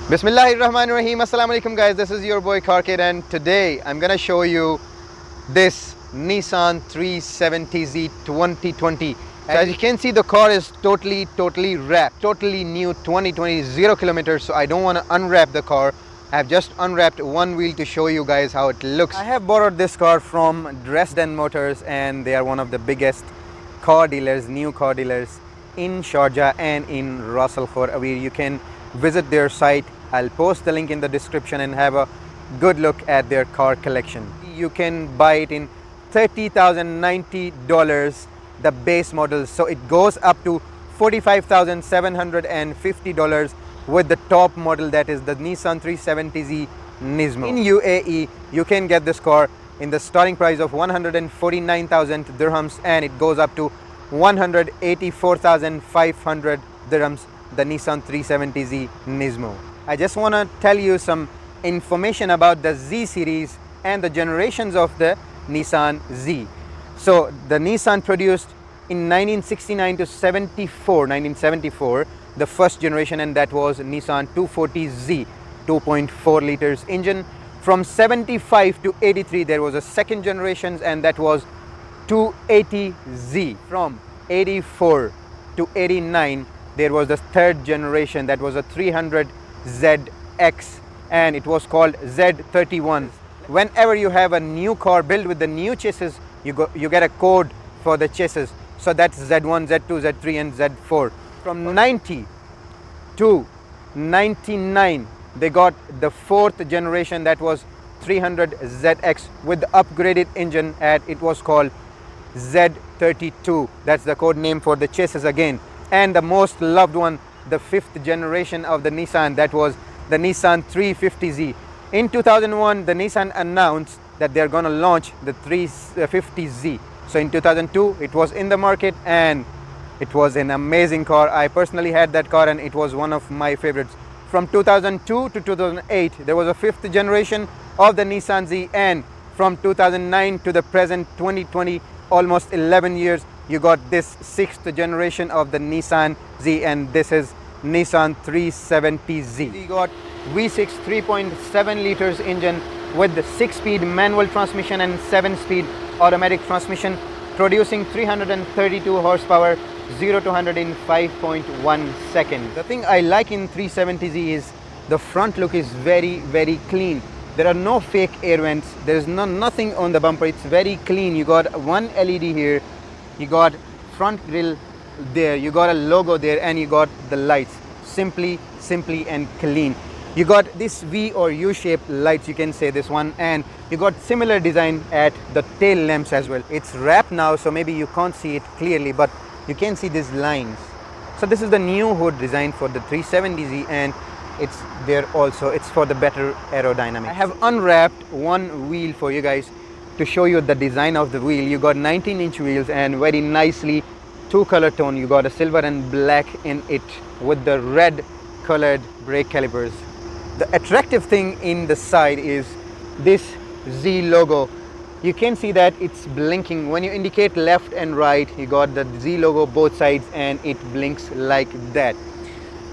Bismillahirrahmanirrahim. Assalamu alaikum guys, this is your boy Carkid and today I'm gonna show you this Nissan 370Z 2020. So as you can see, the car is totally wrapped, totally new, 2020, 0 kilometers. So I don't want to unwrap the car. I have just unwrapped one wheel to show you guys how it looks. I have borrowed this car from DRESDEN Motors and they are one of the biggest car dealers, new car dealers in Sharjah and in Ras Al Khaimah, where you can visit their site. I'll post the link in the description and have a good look at their car collection. You can buy it in $30,090, the base model. So it goes up to $45,750 with the top model, that is the Nissan 370Z Nismo. In UAE, you can get this car in the starting price of 149,000 dirhams and it goes up to 184,500 dirhams, the Nissan 370Z Nismo. I just want to tell you some information about the Z series and the generations of the Nissan Z. So the Nissan produced in 1969 to 1974, the first generation, and that was Nissan 240Z, 2.4 liters engine. From 75 to 83 there was a second generation and that was 280Z. From 84 to 89 there was the third generation, that was a 300ZX and it was called Z31. Whenever you have a new car built with the new chassis, you get a code for the chassis. So that's Z1, Z2, Z3 and Z4. From 90 to 99 they got the fourth generation, that was 300ZX with the upgraded engine and it was called Z32. That's the code name for the chassis again. And the most loved one, the fifth generation of the Nissan, that was the Nissan 350Z. In 2001 the Nissan announced that they're going to launch the 350Z. So in 2002 it was in the market and it was an amazing car. I personally had that car and it was one of my favorites. From 2002 to 2008 there was a fifth generation of the Nissan Z, and from 2009 to the present 2020, almost 11 years, you got this sixth generation of the Nissan Z, and this is Nissan 370Z. We got V6 3.7 liters engine with the 6-speed manual transmission and 7-speed automatic transmission, producing 332 horsepower, 0 to 100 in 5.1 seconds. The thing I like in 370Z is the front look is very clean. There are no fake air vents, there is nothing on the bumper, it's very clean. You got one LED here, you got front grille there, you got a logo there, and you got the lights. Simply and clean. You got this V or U-shaped lights, you can say this one, and you got similar design at the tail lamps as well. It's wrapped now, so maybe you can't see it clearly, but you can see these lines. So this is the new hood design for the 370Z and it's there also, it's for the better aerodynamics. I have unwrapped one wheel for you guys to show you the design of the wheel. You got 19-inch wheels and very nicely two color tone. You got a silver and black in it with the red colored brake calipers. The attractive thing in the side is this Z logo. You can see that it's blinking. When you indicate left and right, you got the Z logo both sides and it blinks like that.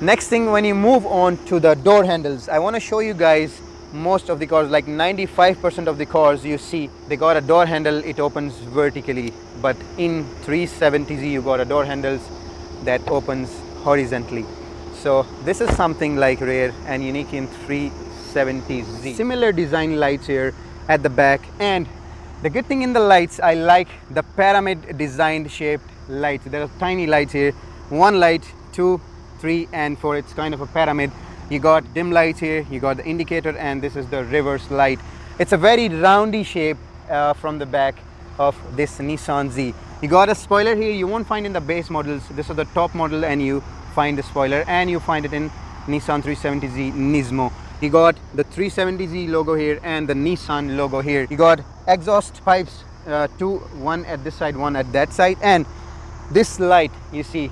Next thing, when you move on to the door handles, I want to show you guys most of the cars, like 95% of the cars you see, they got a door handle, it opens vertically, but in 370Z you got a door handles that opens horizontally. So this is something like rare and unique in 370Z. Similar design lights here at the back, and the good thing in the lights, I like the pyramid designed shaped lights. There are tiny lights here, one light, 2, 3 and 4. It's kind of a pyramid. You got dim lights here, you got the indicator, and this is the reverse light. It's a very roundy shape from the back of this Nissan Z. You got a spoiler here, you won't find in the base models. This is the top model and you find the spoiler, and you find it in Nissan 370Z Nismo. You got the 370Z logo here and the Nissan logo here. You got exhaust pipes, two, one at this side, one at that side, and this light you see,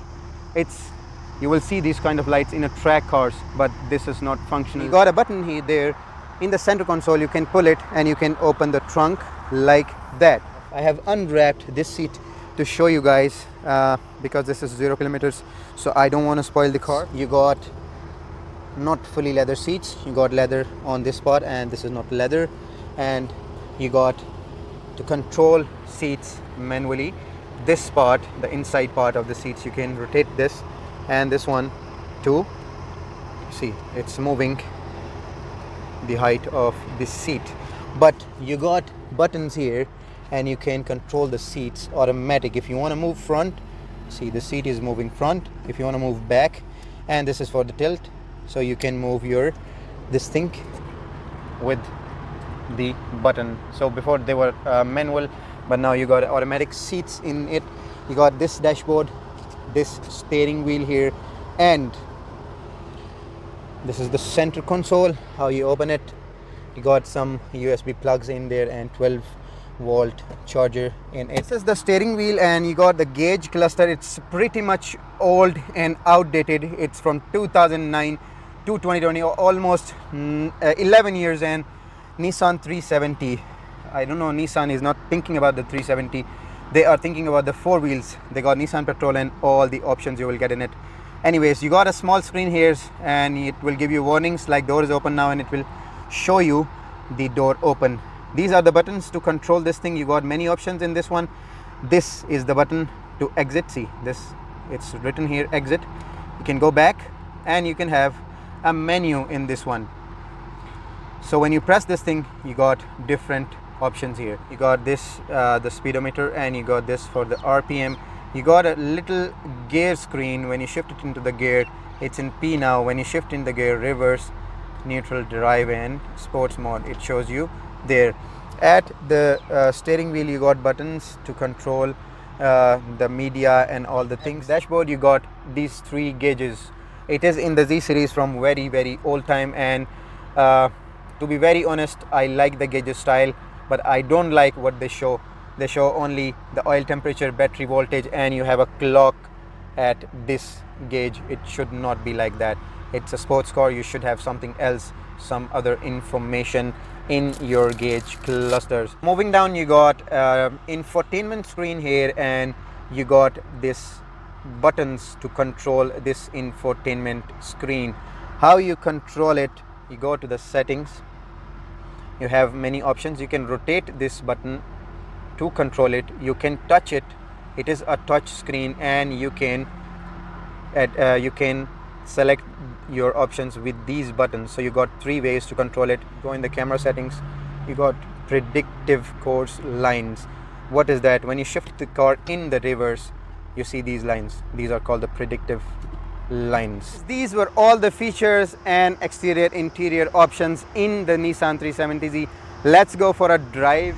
you will see these kind of lights in a track cars, but this is not functional. You got a button here there in the center console. You can pull it and you can open the trunk like that. I have unwrapped this seat to show you guys because this is 0 kilometers, so I don't want to spoil the car. You got not fully leather seats. You got leather on this part, and this is not leather. And you got to control seats manually. This part, the inside part of the seats, you can rotate this, and this one too. See, it's moving the height of this seat. But you got buttons here, and you can control the seats automatic. If you want to move front, see, the seat is moving front. If you want to move back, and this is for the tilt, so you can move your this thing with the button. So before they were manual, but now you got automatic seats in it. You got this dashboard, this steering wheel here, and this is the center console, how you open it. You got some USB plugs in there and 12-volt charger in it. This is the steering wheel, and you got the gauge cluster. It's pretty much old and outdated. It's from 2009 to 2020, almost 11 years. And Nissan 370, I don't know, Nissan is not thinking about the 370. They are thinking about the four wheels. They got Nissan petrol and all the options you will get in it. Anyways, you got a small screen here, and it will give you warnings like door is open now, and it will show you the door open. These are the buttons to control this thing. You got many options in this one. This is the button to exit. See this, it's written here, exit. You can go back, and you can have a menu in this one. So when you press this thing, you got different options here. You got this, the speedometer, and you got this for the RPM. You got a little gear screen. When you shift it into the gear, it's in P now. When you shift in the gear, reverse, neutral, drive, and sports mode, it shows you there. At the steering wheel, you got buttons to control the media and all the things. Dashboard, you got these three gauges. It is in the Z series from very old time, and to be very honest, I like the gauge style, but I don't like what they show. They show only the oil temperature, battery voltage, and you have a clock at this gauge. It should not be like that. It's a sports car. You should have something else, some other information in your gauge clusters. Moving down, you got infotainment screen here, and you got this buttons to control this infotainment screen. How you control it? You go to the settings. You have many options. You can rotate this button to control it. You can touch it. It is a touch screen, and you can select your options with these buttons. So you got three ways to control it. Go in the camera settings. You got predictive course lines. What is that? When you shift the car in the reverse, you see these lines. These are called the predictive lines. These were all the features and exterior interior options in the Nissan 370Z. Let's go for a drive.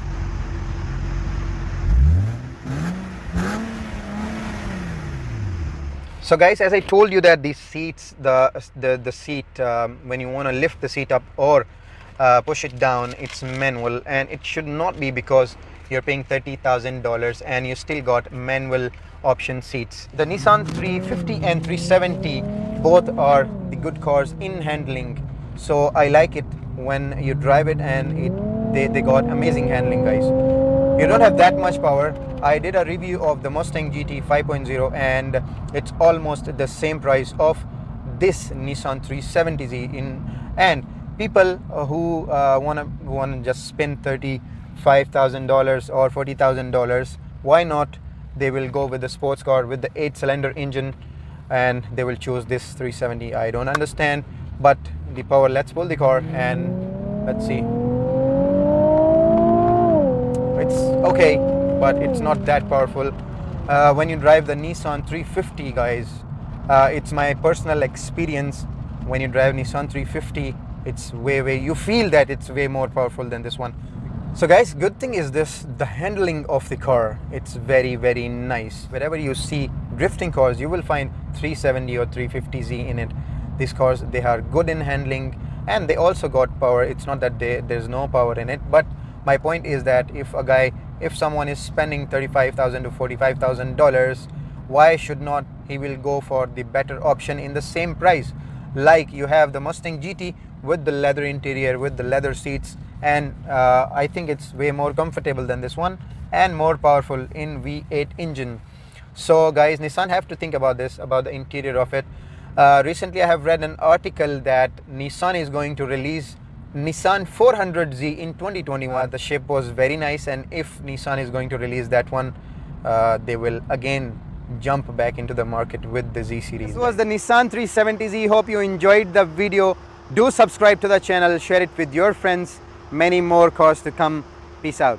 So guys, as I told you that these seats, the seat, when you want to lift the seat up or push it down, it's manual, and it should not be, because you're paying $30,000 and you still got manual option seats. The Nissan 350 and 370 both are the good cars in handling, so I like it when you drive it, and they got amazing handling, guys. You don't have that much power. I did a review of the Mustang GT 5.0, and it's almost the same price of this Nissan 370Z. And people who wanna just spend $35,000 or $40,000, why not? They will go with the sports car with the 8-cylinder engine, and they will choose this 370. I don't understand, but the power. Let's pull the car and let's see. It's okay, but it's not that powerful. When you drive the Nissan 350, guys, it's my personal experience. When you drive Nissan 350, it's way you feel that it's way more powerful than this one. So guys, good thing is this, the handling of the car, it's very nice. Wherever you see drifting cars, you will find 370 or 350Z in it. These cars, they are good in handling, and they also got power. It's not that there's no power in it, but my point is that if someone is spending $35,000 to $45,000, why should not he will go for the better option in the same price? Like you have the Mustang GT with the leather interior, with the leather seats, and I think it's way more comfortable than this one, and more powerful in V8 engine. So guys, Nissan have to think about this, about the interior of it. Recently I have read an article that Nissan is going to release Nissan 400Z in 2021. The shape was very nice, and if Nissan is going to release that one, they will again jump back into the market with the Z series. This was the Nissan 370Z. Hope you enjoyed the video. Do subscribe to the channel, share it with your friends. Many more cars to come. Peace out.